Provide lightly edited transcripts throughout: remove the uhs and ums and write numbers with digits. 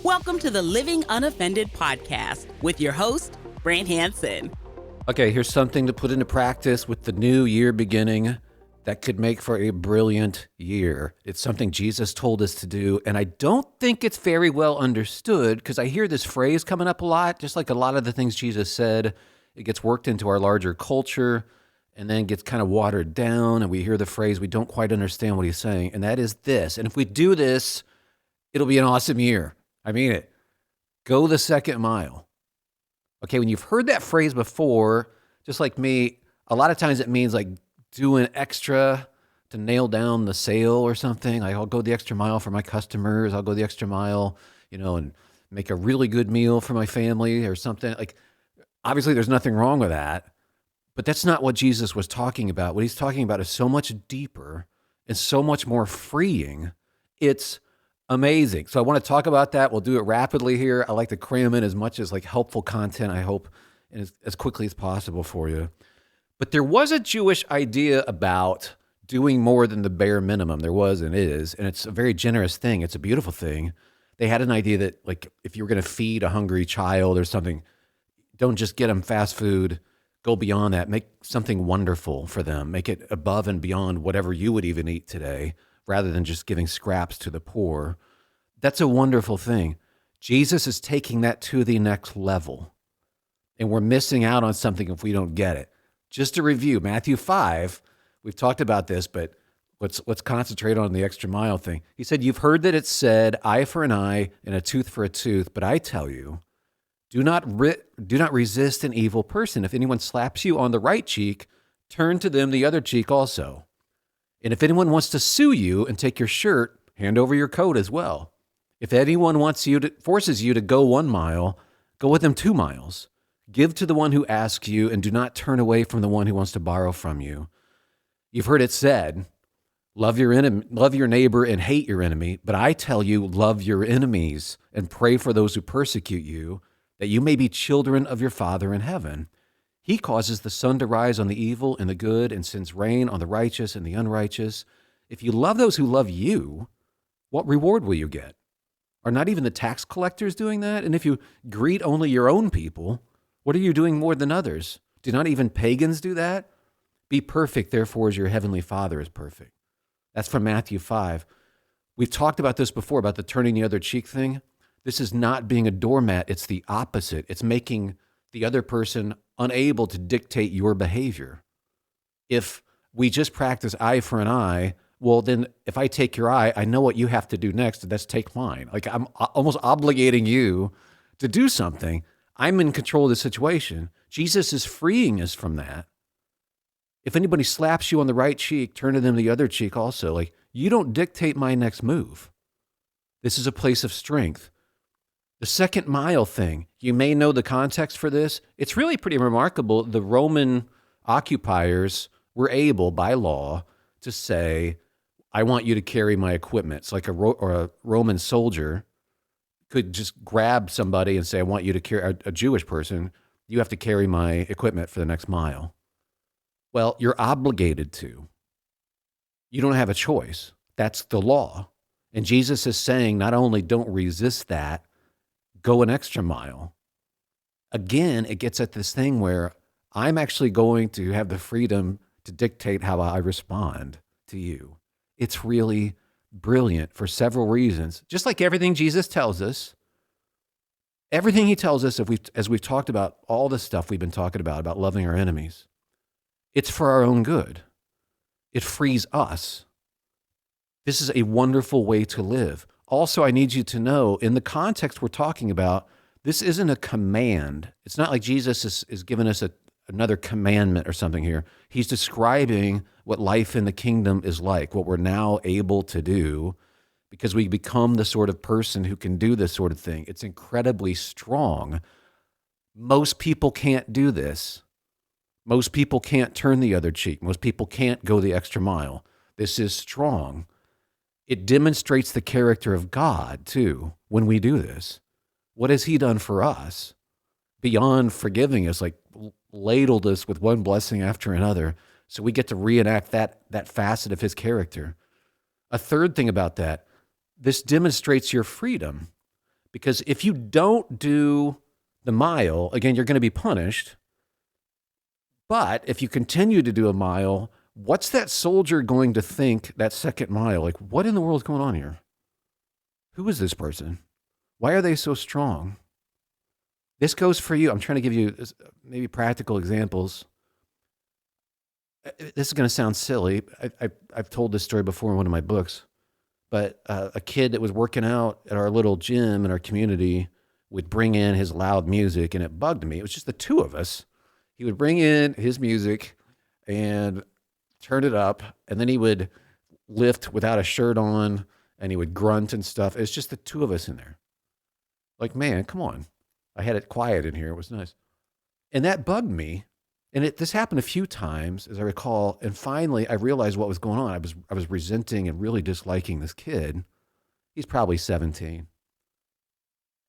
Welcome to the Living Unoffended podcast with your host, Brant Hansen. Okay, here's something to put into practice with the new year beginning that could make for a brilliant year. It's something Jesus told us to do, and I don't think it's very well understood because I hear this phrase coming up a lot, just like a lot of the things Jesus said. It gets worked into our larger culture and then gets kind of watered down, and we hear the phrase, we don't quite understand what he's saying, and that is this. And if we do this, it'll be an awesome year. I mean it. Go the second mile. Okay, when you've heard that phrase before, just like me, a lot of times it means like doing extra to nail down the sale or something. Like I'll go the extra mile for my customers. I'll go the extra mile, and make a really good meal for my family or something. Like, obviously there's nothing wrong with that, but that's not what Jesus was talking about. What he's talking about is so much deeper and so much more freeing. It's amazing. So I want to talk about that. We'll do it rapidly here. I like to cram in as much as like helpful content, I hope, and as quickly as possible for you. But there was a Jewish idea about doing more than the bare minimum. There was and is, and it's a very generous thing. It's a beautiful thing. They had an idea that like if you were going to feed a hungry child or something, don't just get them fast food. Go beyond that. Make something wonderful for them. Make it above and beyond whatever you would even eat today, rather than just giving scraps to the poor. That's a wonderful thing. Jesus is taking that to the next level, and we're missing out on something if we don't get it. Just to review, Matthew 5, we've talked about this, but let's concentrate on the extra mile thing. He said, you've heard that it's said, eye for an eye and a tooth for a tooth, but I tell you, do not resist an evil person. If anyone slaps you on the right cheek, turn to them the other cheek also. And if anyone wants to sue you and take your shirt, hand over your coat as well. If anyone forces you to go 1 mile, go with them 2 miles. Give to the one who asks you, and do not turn away from the one who wants to borrow from you. You've heard it said, love your neighbor and hate your enemy. But I tell you, love your enemies and pray for those who persecute you, that you may be children of your Father in heaven. He causes the sun to rise on the evil and the good, and sends rain on the righteous and the unrighteous. If you love those who love you, what reward will you get? Are not even the tax collectors doing that? And if you greet only your own people, what are you doing more than others? Do not even pagans do that? Be perfect, therefore, as your heavenly Father is perfect. That's from Matthew 5. We've talked about this before, about the turning the other cheek thing. This is not being a doormat. It's the opposite. It's making the other person unable to dictate your behavior. If we just practice eye for an eye, well, then if I take your eye, I know what you have to do next, and that's take mine. Like I'm almost obligating you to do something. I'm in control of the situation. Jesus is freeing us from that. If anybody slaps you on the right cheek, turn to them the other cheek also. Like, you don't dictate my next move. This is a place of strength. The second mile thing, you may know the context for this. It's really pretty remarkable. The Roman occupiers were able, by law, to say, I want you to carry my equipment. It's like a Roman soldier could just grab somebody and say, I want you to carry, a Jewish person, you have to carry my equipment for the next mile. Well, you're obligated to. You don't have a choice. That's the law. And Jesus is saying, not only don't resist that, go an extra mile. Again, it gets at this thing where I'm actually going to have the freedom to dictate how I respond to you. It's really brilliant for several reasons. Just like everything Jesus tells us, everything he tells us, as we've talked about all the stuff we've been talking about loving our enemies, it's for our own good. It frees us. This is a wonderful way to live. Also, I need you to know, in the context we're talking about, this isn't a command. It's not like Jesus is giving us another commandment or something here. He's describing what life in the kingdom is like, what we're now able to do, because we become the sort of person who can do this sort of thing. It's incredibly strong. Most people can't do this. Most people can't turn the other cheek. Most people can't go the extra mile. This is strong. It demonstrates the character of God, too, when we do this. What has he done for us? Beyond forgiving us, like ladled us with one blessing after another, so we get to reenact that facet of his character. A third thing about that, this demonstrates your freedom. Because if you don't do the mile, again, you're going to be punished. But if you continue to do a mile, what's that soldier going to think that second mile? Like, what in the world is going on here? Who is this person? Why are they so strong? This goes for you. I'm trying to give you maybe practical examples. This is going to sound silly. I've told this story before in one of my books, but a kid that was working out at our little gym in our community would bring in his loud music, and it bugged me. It was just the two of us. He would bring in his music and turn it up, and then he would lift without a shirt on, and he would grunt and stuff. It's just the two of us in there. Like, man, come on. I had it quiet in here. It was nice. And that bugged me. And this happened a few times, as I recall. And finally, I realized what was going on. I was resenting and really disliking this kid. He's probably 17.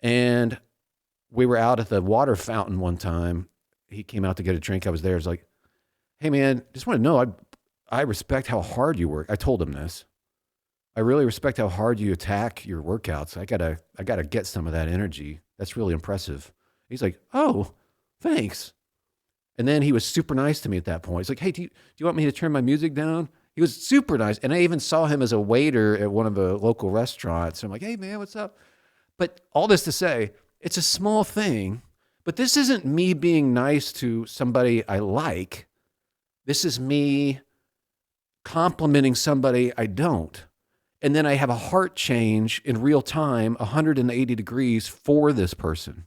And we were out at the water fountain one time. He came out to get a drink. I was there. I was like, hey, man, just want to know, I respect how hard you work. I told him this. I really respect how hard you attack your workouts. I gotta get some of that energy. That's really impressive. He's like, oh, thanks. And then he was super nice to me at that point. He's like, hey, do you want me to turn my music down? He was super nice. And I even saw him as a waiter at one of the local restaurants. I'm like, hey, man, what's up? But all this to say, it's a small thing, but this isn't me being nice to somebody I like. This is me complimenting somebody I don't. And then I have a heart change in real time, 180 degrees for this person.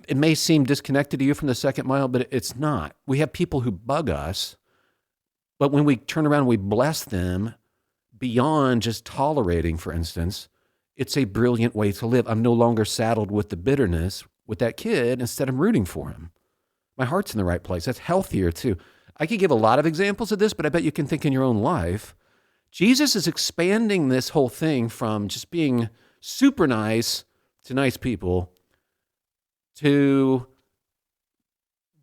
It may seem disconnected to you from the second mile, but it's not. We have people who bug us, but when we turn around and we bless them beyond just tolerating, for instance, it's a brilliant way to live. I'm no longer saddled with the bitterness with that kid. Instead, I'm rooting for him. My heart's in the right place. That's healthier too. I could give a lot of examples of this, but I bet you can think in your own life. Jesus is expanding this whole thing from just being super nice to nice people to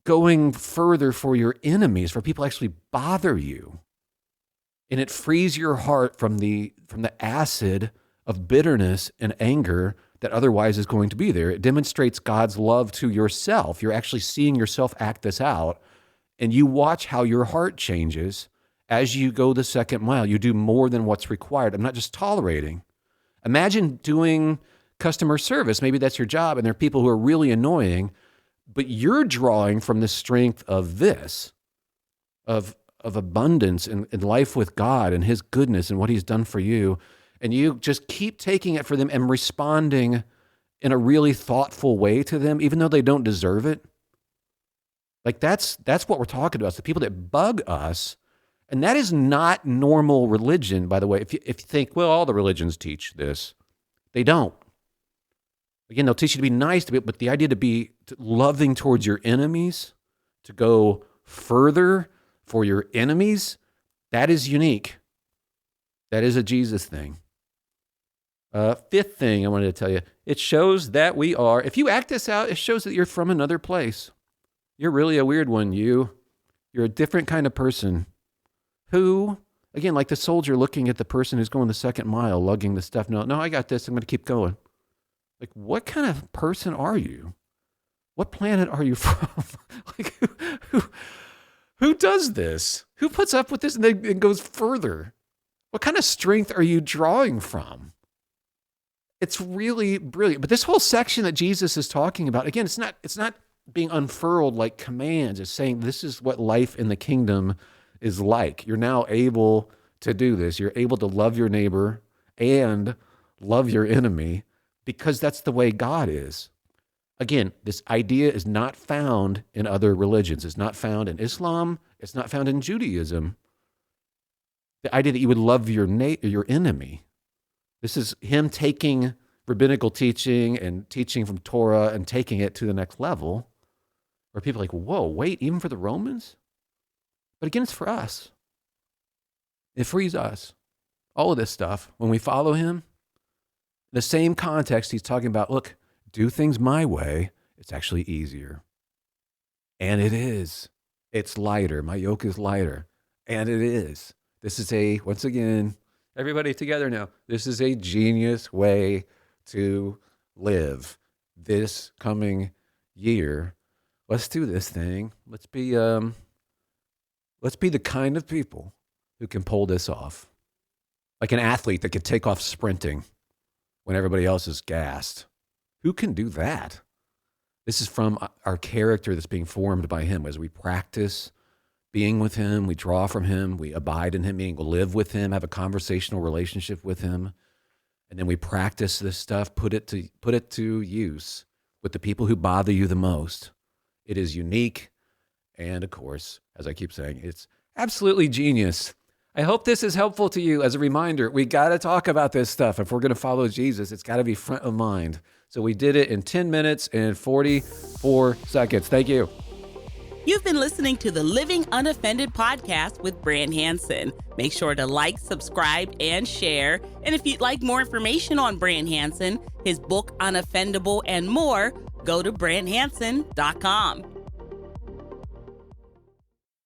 going further for your enemies, for people actually bother you. And it frees your heart from the acid of bitterness and anger that otherwise is going to be there. It demonstrates God's love to yourself. You're actually seeing yourself act this out, and you watch how your heart changes as you go the second mile. You do more than what's required. I'm not just tolerating. Imagine doing customer service. Maybe that's your job, and there are people who are really annoying, but you're drawing from the strength of this, of abundance and life with God and his goodness and what he's done for you. And you just keep taking it for them and responding in a really thoughtful way to them, even though they don't deserve it. Like that's what we're talking about. It's the people that bug us. And that is not normal religion, by the way. If you think, well, all the religions teach this, they don't. Again, they'll teach you to be nice to people, but the idea to be loving towards your enemies, to go further for your enemies, that is unique. That is a Jesus thing. Fifth thing I wanted to tell you, it shows that we are, if you act this out, it shows that you're from another place. You're really a weird one, you're a different kind of person who, again, like the soldier looking at the person who's going the second mile, lugging the stuff. No, I got this. I'm going to keep going. Like, what kind of person are you? What planet are you from? Like, who does this? Who puts up with this and then goes further? What kind of strength are you drawing from? It's really brilliant. But this whole section that Jesus is talking about, again, it's not being unfurled like commands. It's saying this is what life in the kingdom is like. You're now able to do this. You're able to love your neighbor and love your enemy because that's the way God is. Again, this idea is not found in other religions. It's not found in Islam. It's not found in Judaism. The idea that you would love your enemy. This is him taking rabbinical teaching and teaching from Torah and taking it to the next level where people are like, whoa, wait, even for the Romans? But again, it's for us. It frees us. All of this stuff, when we follow him, the same context he's talking about, look, do things my way, it's actually easier. And it is. It's lighter. My yoke is lighter. And it is. This is once again, Everybody together now. This is a genius way to live this coming year. Let's do this thing. Let's be the kind of people who can pull this off. Like an athlete that could take off sprinting when everybody else is gassed. Who can do that? This is from our character that's being formed by him as we practice being with him, we draw from him, we abide in him, meaning we'll live with him, have a conversational relationship with him, and then we practice this stuff, put it to use with the people who bother you the most. It is unique, and of course, as I keep saying, it's absolutely genius. I hope this is helpful to you as a reminder. We got to talk about this stuff. If we're going to follow Jesus, it's got to be front of mind. So we did it in 10 minutes and 44 seconds. Thank you. You've been listening to the Living Unoffended podcast with Brant Hansen. Make sure to like, subscribe, and share. And if you'd like more information on Brant Hansen, his book Unoffendable, and more, go to branthansen.com.